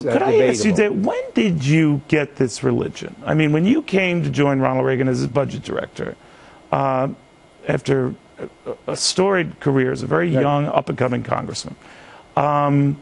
Could I ask you, Dave, when did you get this religion? I mean, when you came to join Ronald Reagan as his budget director, after a storied career as a very young, up-and-coming congressman, when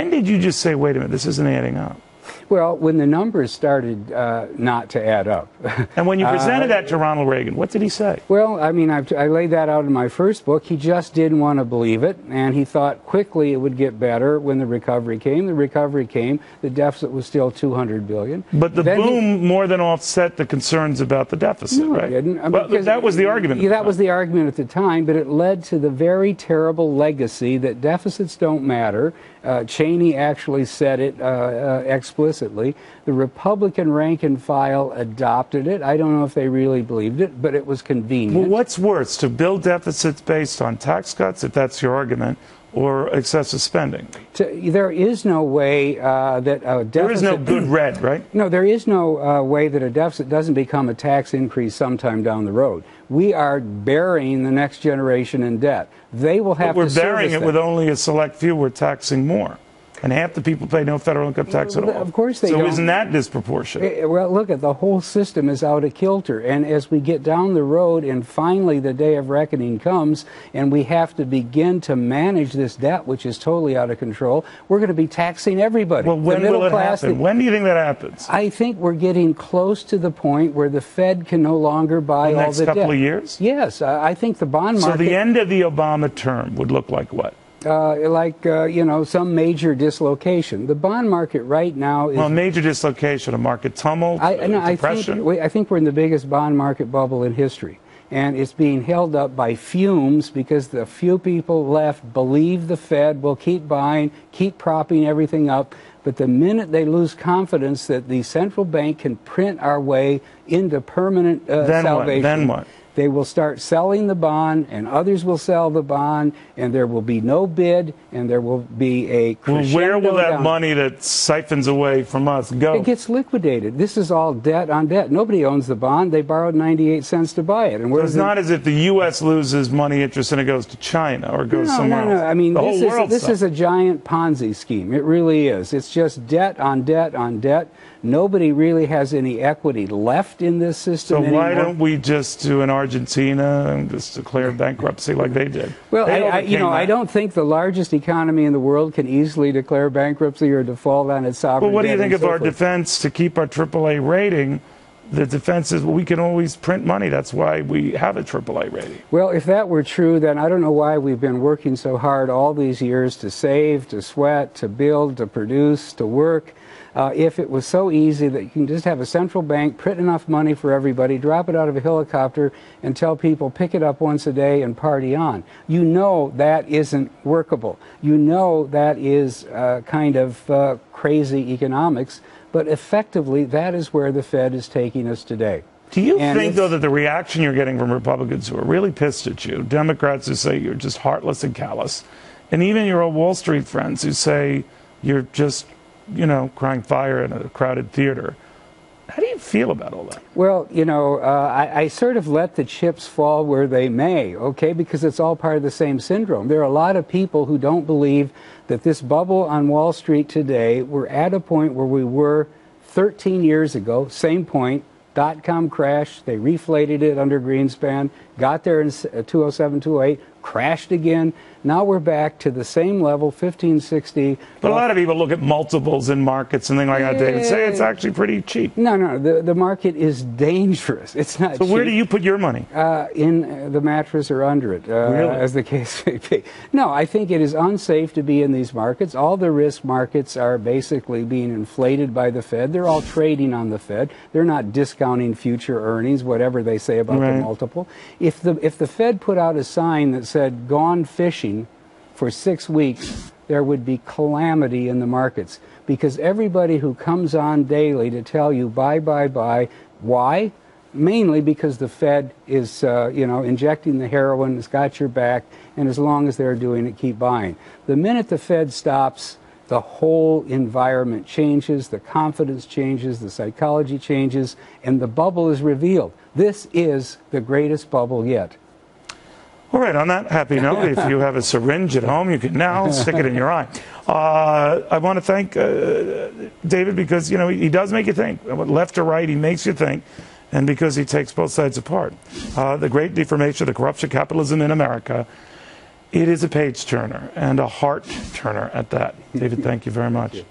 did you just say, wait a minute, this isn't adding up? Well, when the numbers started not to add up. And when you presented that to Ronald Reagan, what did he say? Well, I mean, I laid that out in my first book. He just didn't want to believe it, and he thought quickly it would get better when the recovery came. The recovery came. The deficit was still $200 billion. But the boom more than offset the concerns about the deficit, no, right? It didn't. Well, that was the argument. Yeah, that was the argument at the time, but it led to the very terrible legacy that deficits don't matter. Cheney actually said it explicitly. The Republican rank and file adopted it. I don't know if they really believed it, but it was convenient. Well, what's worse, to build deficits based on tax cuts, if that's your argument, or excessive spending? There is no way that a deficit... There is no good red, right? No, there is no way that a deficit doesn't become a tax increase sometime down the road. We are burying the next generation in debt. They will have to service that. We're burying it with only a select few. We're taxing more. And half the people pay no federal income tax at all. Of course they don't. So isn't that disproportionate? Well, look, the whole system is out of kilter. And as we get down the road and finally the day of reckoning comes and we have to begin to manage this debt, which is totally out of control, we're going to be taxing everybody. Well, when will it happen? When do you think that happens? I think we're getting close to the point where the Fed can no longer buy all the debt. The next couple of years? Yes. I think the bond market... So the end of the Obama term would look like what? You know, some major dislocation. The bond market right now is... Well, major dislocation, a market tumult, depression? I think we're in the biggest bond market bubble in history. And it's being held up by fumes because the few people left believe the Fed will keep buying, keep propping everything up. But the minute they lose confidence that the central bank can print our way into permanent salvation... Then what? They will start selling the bond, and others will sell the bond, and there will be no bid, and there will be a crescendo. Well, where will that money that siphons away from us go? It gets liquidated. This is all debt on debt. Nobody owns the bond. They borrowed 98 cents to buy it. And so it's not as if the U.S. loses money interest and it goes to China or goes somewhere else. No. I mean, this is a giant Ponzi scheme. It really is. It's just debt on debt on debt. Nobody really has any equity left in this system anymore. Why don't we just do an Argentina and just declare bankruptcy like they did? Well, I don't think the largest economy in the world can easily declare bankruptcy or default on its sovereign debt. Well, what do you think of our defense to keep our AAA rating? The defense is, well, we can always print money. That's why we have a AAA rating. Well, if that were true, then I don't know why we've been working so hard all these years to save, to sweat, to build, to produce, to work. If it was so easy that you can just have a central bank, print enough money for everybody, drop it out of a helicopter, and tell people, pick it up once a day and party on. You know that isn't workable. You know that is kind of crazy economics, but effectively that is where the Fed is taking us today. Do you think, though, that the reaction you're getting from Republicans who are really pissed at you, Democrats who say you're just heartless and callous, and even your old Wall Street friends who say you're just, you know, crying fire in a crowded theater. How do you feel about all that? Well, you know, I sort of let the chips fall where they may, okay, because it's all part of the same syndrome. There are a lot of people who don't believe that this bubble on Wall Street today, we're at a point where we were 13 years ago, same point, dot-com crash, they reflated it under Greenspan, got there in 2007, 2008, crashed again. Now we're back to the same level, 1560. But a lot of people look at multiples in markets and things like that, David, say it's actually pretty cheap. No, the market is dangerous. It's not cheap. So where do you put your money? In the mattress or under it, really? As the case may be. No, I think it is unsafe to be in these markets. All the risk markets are basically being inflated by the Fed. They're all trading on the Fed. They're not discounting future earnings, whatever they say about the multiple. If the Fed put out a sign that said, gone fishing, for 6 weeks, there would be calamity in the markets because everybody who comes on daily to tell you buy, buy, buy, why? Mainly because the Fed is, injecting the heroin, it's got your back, and as long as they're doing it, keep buying. The minute the Fed stops, the whole environment changes, the confidence changes, the psychology changes, and the bubble is revealed. This is the greatest bubble yet. All right, on that happy note, if you have a syringe at home, you can now stick it in your eye. I want to thank David because, he does make you think. Left to right, he makes you think. And because he takes both sides apart. The Great Deformation, the Corruption of Capitalism in America, it is a page turner and a heart turner at that. David, thank you very much.